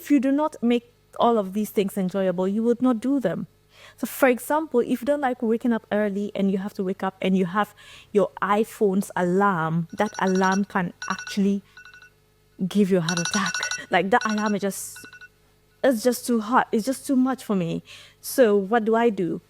if you do not make all of these things enjoyable, you would not do them. So for example, if you don't like waking up early and you have to wake up and you have your iPhone's alarm, that alarm can actually give you a heart attack. Like that alarm is just, it's just too hot. It's just too much for me. So what do?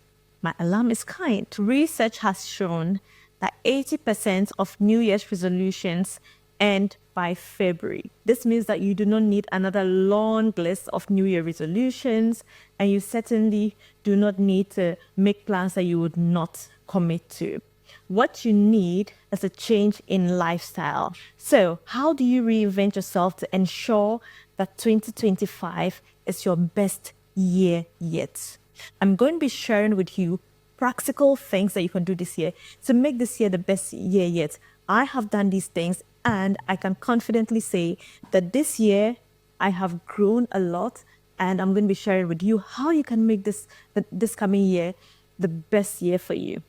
My alarm is kind. Research has shown that 80% of New Year's resolutions end by February. This means that you do not need another long list of New Year resolutions, and you certainly do not need to make plans that you would not commit to. What you need is a change in lifestyle. So, how do you reinvent yourself to ensure that 2025 is your best year yet? I'm going to be sharing with you practical things that you can do this year to make this year the best year yet. I have done these things, and I can confidently say that this year I have grown a lot, and I'm going to be sharing with you how you can make this coming year the best year for you.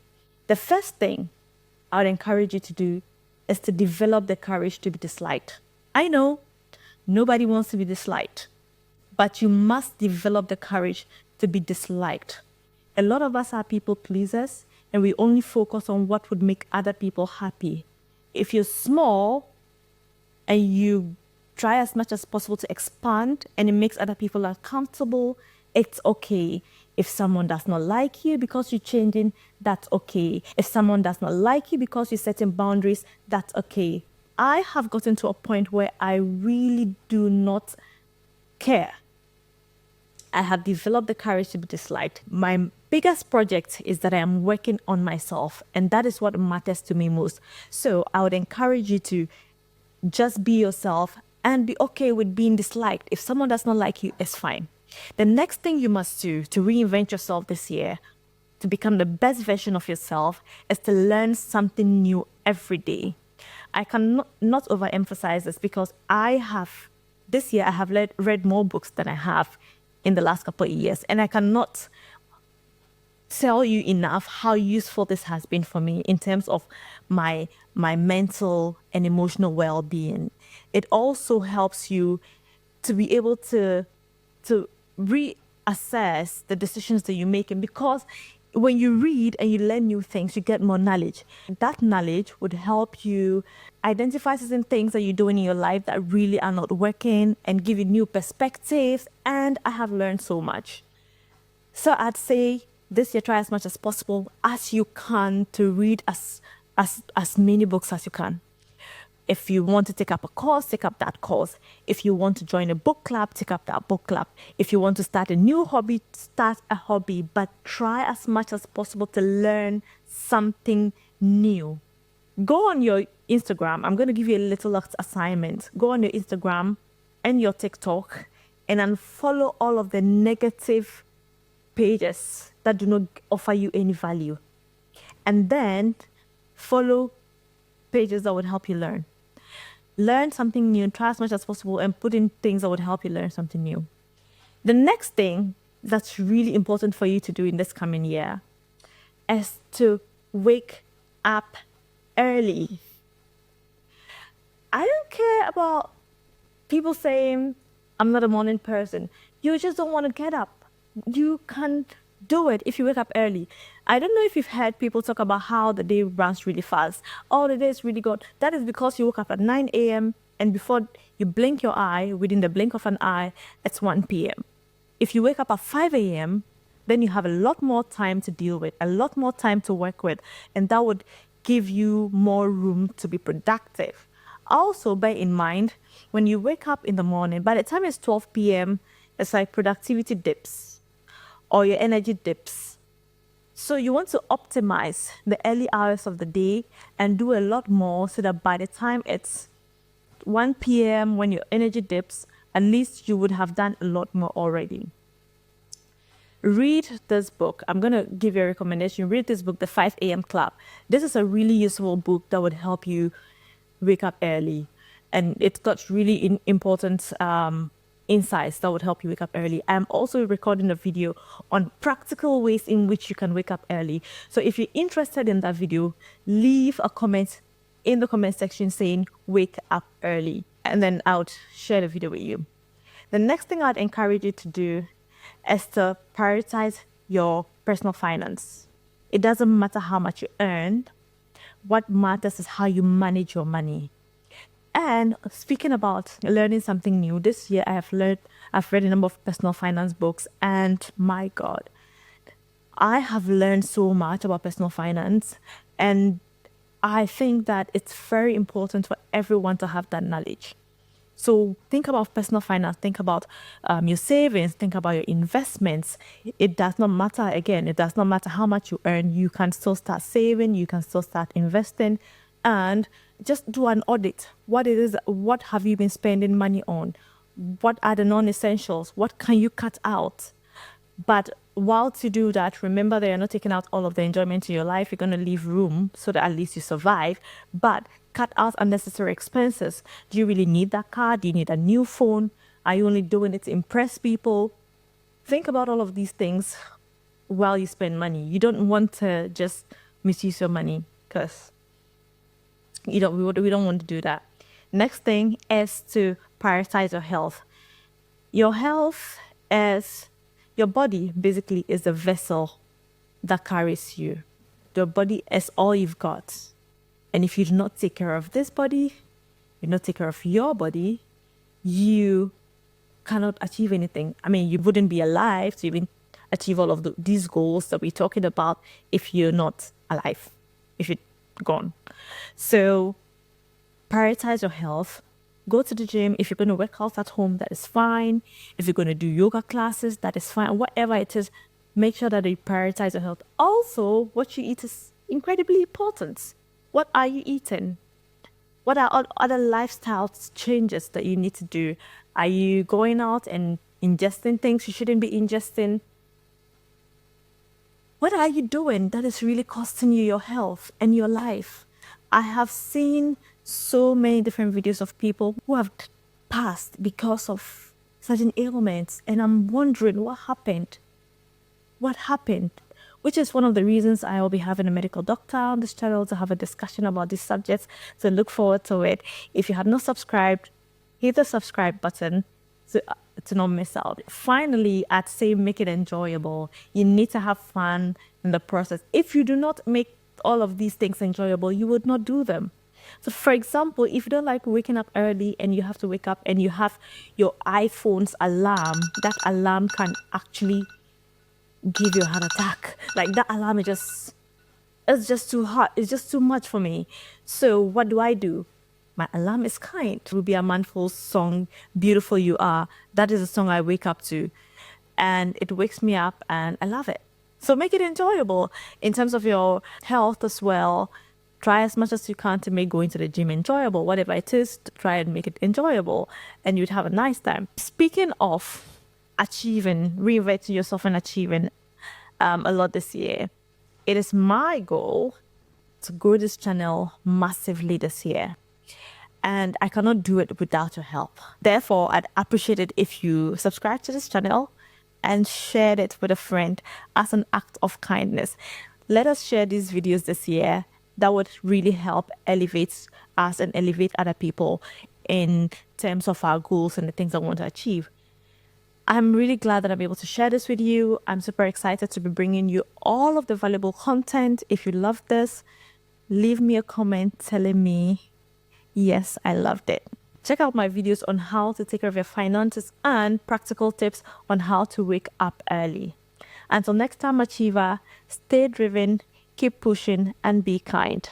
The first thing I would encourage you to do is to develop the courage to be disliked. I know nobody wants to be disliked, but you must develop the courage to be disliked. A lot of us are people pleasers, and we only focus on what would make other people happy. If you're small and you try as much as possible to expand and it makes other people uncomfortable, it's okay. If someone does not like you because you're changing, that's okay. If someone does not like you because you're setting boundaries, that's okay. I have gotten to a point where I really do not care. I have developed the courage to be disliked. My biggest project is that I am working on myself, and that is what matters to me most. So I would encourage you to just be yourself and be okay with being disliked. If someone does not like you, it's fine. The next thing you must do to reinvent yourself this year, to become the best version of yourself, is to learn something new every day. I cannot not overemphasize this because this year I have read more books than I have in the last couple of years, and I cannot tell you enough how useful this has been for me in terms of my mental and emotional well-being. It also helps you to be able to reassess the decisions that you're making, because when you read and you learn new things, you get more knowledge. That knowledge would help you identify certain things that you're doing in your life that really are not working and give you new perspectives. And I have learned so much. So I'd say this year, try as much as possible as you can to read as many books as you can. If you want to take up a course, take up that course. If you want to join a book club, take up that book club. If you want to start a new hobby, start a hobby, but try as much as possible to learn something new. Go on your Instagram. I'm going to give you a little assignment. Go on your Instagram and your TikTok and unfollow all of the negative pages that do not offer you any value. And then follow pages that would help you learn. Learn something new, try as much as possible, and put in things that would help you learn something new. The next thing that's really important for you to do in this coming year is to wake up early. I don't care about people saying, I'm not a morning person. You just don't want to get up. You can do it if you wake up early. I don't know if you've heard people talk about how the day runs really fast. Oh, the day is really good. That is because you woke up at 9 a.m. and before you blink your eye, within the blink of an eye, it's 1 p.m. If you wake up at 5 a.m., then you have a lot more time to deal with, a lot more time to work with, and that would give you more room to be productive. Also, bear in mind, when you wake up in the morning, by the time it's 12 p.m., it's like productivity dips or your energy dips. So you want to optimize the early hours of the day and do a lot more so that by the time it's 1 p.m. when your energy dips, at least you would have done a lot more already. Read this book. I'm going to give you a recommendation. Read this book, The 5 a.m. Club. This is a really useful book that would help you wake up early. And it's got really important insights that would help you wake up early. I'm also recording a video on practical ways in which you can wake up early. So if you're interested in that video, leave a comment in the comment section saying wake up early, and then I'll share the video with you. The next thing I'd encourage you to do is to prioritize your personal finance. It doesn't matter how much you earn. What matters is how you manage your money. And speaking about learning something new, this year I've read a number of personal finance books, and my God, I have learned so much about personal finance. And I think that it's very important for everyone to have that knowledge. So think about personal finance, think about your savings, think about your investments. It does not matter, again, it does not matter how much you earn. You can still start saving, you can still start investing, and just do an audit. What have you been spending money on? What are the non-essentials? What can you cut out? But while to do that, remember that you're not taking out all of the enjoyment in your life. You're going to leave room so that at least you survive. But cut out unnecessary expenses. Do you really need that car? Do you need a new phone? Are you only doing it to impress people? Think about all of these things while you spend money. You don't want to just misuse your money, because we don't want to do that. Next thing is to prioritize your health. Your health is... Your body basically is the vessel that carries you. Your body is all you've got. And if you do not take care of this body, you do not take care of your body, you cannot achieve anything. I mean, you wouldn't be alive to even achieve all of these goals that we're talking about if you're not alive, if you're gone. So prioritize your health. Go to the gym. If you're going to work out at home, that is fine. If you're going to do yoga classes, that is fine. Whatever it is, make sure that you prioritize your health. Also, what you eat is incredibly important. What are you eating? What are other lifestyle changes that you need to do? Are you going out and ingesting things you shouldn't be ingesting? What are you doing that is really costing you your health and your life? I have seen so many different videos of people who have passed because of certain ailments, and I'm wondering what happened. Which is one of the reasons I will be having a medical doctor on this channel to have a discussion about these subjects. So look forward to it. If you have not subscribed, hit the subscribe button to not miss out. Finally, I'd say make it enjoyable. You need to have fun in the process. If you do not make all of these things enjoyable, you would not do them. So for example, if you don't like waking up early and you have to wake up and you have your iPhone's alarm, that alarm can actually give you a heart attack. Like, that alarm it's just too hot. It's just too much for me. So what do? My alarm is kind. Ruby Amanfo's song, Beautiful You Are. That is a song I wake up to, and it wakes me up and I love it. So make it enjoyable in terms of your health as well. Try as much as you can to make going to the gym enjoyable. Whatever it is, try and make it enjoyable, and you'd have a nice time. Speaking of achieving, reinventing yourself and achieving a lot this year, it is my goal to grow this channel massively this year. And I cannot do it without your help. Therefore, I'd appreciate it if you subscribe to this channel and share it with a friend as an act of kindness. Let us share these videos this year. That would really help elevate us and elevate other people in terms of our goals and the things I want to achieve. I'm really glad that I'm able to share this with you. I'm super excited to be bringing you all of the valuable content. If you love this, leave me a comment telling me, yes, I loved it. Check out my videos on how to take care of your finances and practical tips on how to wake up early. Until next time, Achiever, stay driven, keep pushing, and be kind.